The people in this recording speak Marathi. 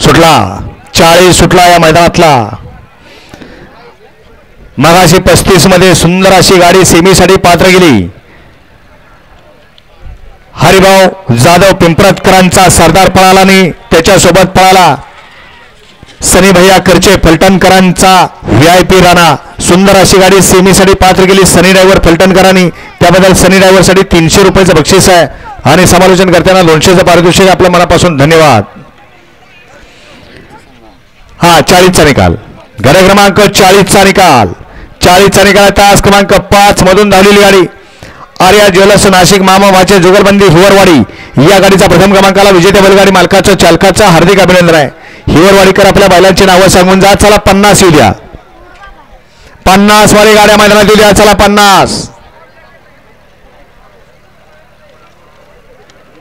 सुटला 40 सुटला या मैदानातला. मगाशी 35 मध्ये सुंदर अशी गाडी सेमीसाठी पात्र गेली. हरिभाऊ जाधव पिंपरतकरांचा सरदार पळाला आणि त्याच्यासोबत पळाला सनी भैया करचे फलटणकरांचा VIP राणा. सुंदर अशी गाडी सेमीसाठी पात्र गेली सनी ड्रायव्हर फलटणकरांनी. त्याबद्दल सनी ड्रायव्हरसाठी 300 रुपयाचं बक्षीस आहे आणि समालोचन करताना 200चं पारितोषिक. आपल्या मनापासून धन्यवाद. हा 40चा निकाल. गड क्रमांक 40चा निकाल. 40चा निकाल. तास क्रमांक 5 मधून धावलेली गाडी आर्या ज्वेलर्स नाशिक मामा वाचे जुगलबंदी हिवरवाडी या गाडीचा प्रथम क्रमांकाला विजेत्या बैलगाडी मालकाचं चालकाचं हार्दिक अभिनंदन आहे. हिवरवाडीकर आपल्या बैलांची नावं सांगून जा. चला 50 येऊ द्या. 50 वाली गाड्या मैदानात येऊ द्या. चला 50.